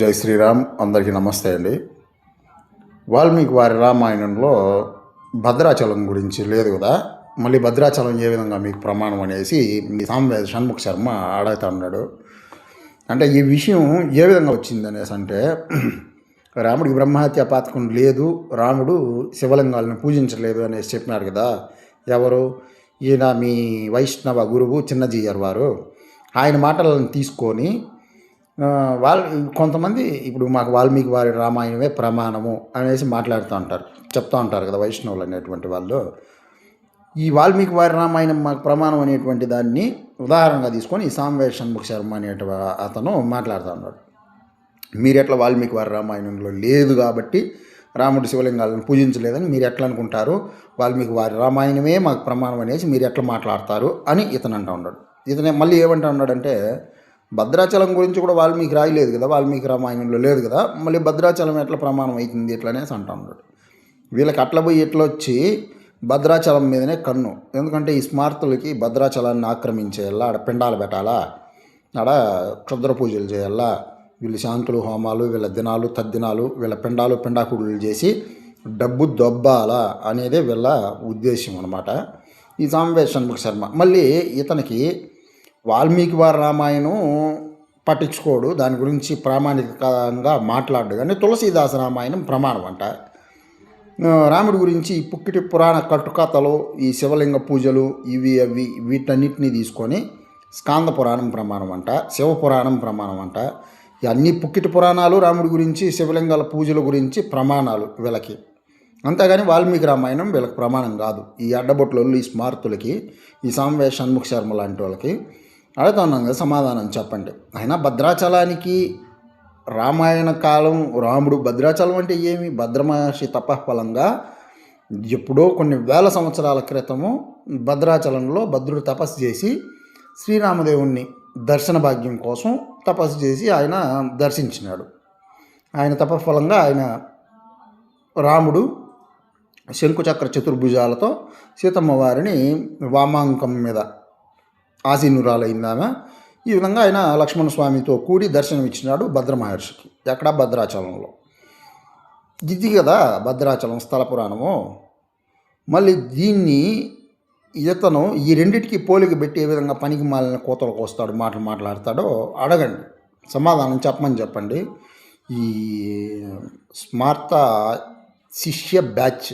జై శ్రీరామ్. అందరికీ నమస్తే అండి. వాల్మీకి వారి రామాయణంలో భద్రాచలం గురించి లేదు కదా, మళ్ళీ భద్రాచలం ఏ విధంగా మీకు ప్రమాణం అనేసి మీ సామ్వేద షణ్ముఖ శర్మ అడుగుతా ఉన్నాడు. అంటే ఈ విషయం ఏ విధంగా వచ్చింది అనేసి అంటే, రాముడికి బ్రహ్మహత్య పాతకం లేదు, రాముడు శివలింగాలను పూజించలేదు అనేసి చెప్పినారు కదా. ఎవరు? ఈయన మీ వైష్ణవ గురువు చిన్నజీయర్ వారు ఆయన మాటలను తీసుకొని వాళ్ళు కొంతమంది ఇప్పుడు మాకు వాల్మీకి వారి రామాయణమే ప్రమాణము అనేసి మాట్లాడుతూ ఉంటారు, చెప్తూ ఉంటారు కదా వైష్ణవులు అనేటువంటి వాళ్ళు. ఈ వాల్మీకి వారి రామాయణం మాకు ప్రమాణం అనేటువంటి దాన్ని ఉదాహరణగా తీసుకొని ఈ సామ్వేద షణ్ముఖ శర్మ అతను మాట్లాడుతూ ఉన్నాడు. మీరు ఎట్లా వాల్మీకి వారి రామాయణంలో లేదు కాబట్టి రాముడు శివలింగాలను పూజించలేదని మీరు ఎట్లా అనుకుంటారు, వాల్మీకి వారి రామాయణమే మాకు ప్రమాణం అనేసి మీరు ఎట్లా మాట్లాడతారు అని ఇతను అంటూ ఉన్నాడు. ఇతనే మళ్ళీ ఏమంటా ఉన్నాడంటే, భద్రాచలం గురించి కూడా వాల్మీకి రాయలేదు కదా, వాల్మీకి రామాయణంలో లేదు కదా, మళ్ళీ భద్రాచలం ఎట్లా ప్రమాణం అవుతుంది ఇట్లనేసి అంటా ఉన్నాడు. వీళ్ళకి అట్లా పోయి ఎట్లా వచ్చి భద్రాచలం మీదనే కన్ను. ఎందుకంటే ఈ స్మార్తులకి భద్రాచలాన్ని ఆక్రమించేయాలా, ఆడ పిండాలు పెట్టాలా, ఆడ క్షుద్ర పూజలు చేయాలా, వీళ్ళు శాంతులు హోమాలు, వీళ్ళ దినాలు తద్దినాలు, వీళ్ళ పిండాలు పిండాకుడులు చేసి డబ్బు దొబ్బాలా అనేదే వీళ్ళ ఉద్దేశం అనమాట. ఈ సామ్వేద షణ్ముఖ శర్మ మళ్ళీ ఇతనికి వాల్మీకి వారి రామాయణం పట్టించుకోడు, దాని గురించి ప్రామాణికంగా మాట్లాడు, కానీ తులసీదాస రామాయణం ప్రమాణం అంట. రాముడి గురించి ఈ పుక్కిటి పురాణ కట్టుకథలు, ఈ శివలింగ పూజలు ఇవి అవి వీటన్నిటినీ తీసుకొని స్కాంద పురాణం ప్రమాణం అంట, శివపురాణం ప్రమాణం అంట. అన్ని పుక్కిటి పురాణాలు రాముడి గురించి శివలింగాల పూజల గురించి ప్రమాణాలు వీళ్ళకి. అంతేగాని వాల్మీకి రామాయణం వీళ్ళకి ప్రమాణం కాదు. ఈ అడ్డబొట్లలో ఈ స్మార్తులకి, ఈ సామ్వేద షణ్ముఖ శర్మ లాంటి వాళ్ళకి అడుగుతున్నాం కదా, సమాధానం చెప్పండి. అయినా భద్రాచలానికి రామాయణ కాలం రాముడు భద్రాచలం అంటే ఏమి? భద్రమహర్షి తపఫలంగా ఎప్పుడో కొన్ని వేల సంవత్సరాల క్రితము భద్రాచలంలో భద్రుడు తపస్సు చేసి శ్రీరామదేవుణ్ణి దర్శన భాగ్యం కోసం తపస్సు చేసి ఆయన దర్శించినాడు. ఆయన తపఫలంగా ఆయన రాముడు శంకుచక్ర చతుర్భుజాలతో సీతమ్మ వారిని వామాంకం మీద ఆసీనురాలైందామె. ఈ విధంగా ఆయన లక్ష్మణ స్వామితో కూడి దర్శనమిచ్చినాడు భద్రమహర్షికి. ఎక్కడ? భద్రాచలంలో. ఇది కదా భద్రాచలం స్థల పురాణము. మళ్ళీ దీన్ని ఇతను ఈ రెండింటికి పోలిక పెట్టి ఏ విధంగా పనికి మాలిన కోతలకు వస్తాడు, మాటలు మాట్లాడతాడో అడగండి, సమాధానం చెప్పండి. ఈ స్మార్త శిష్య బ్యాచ్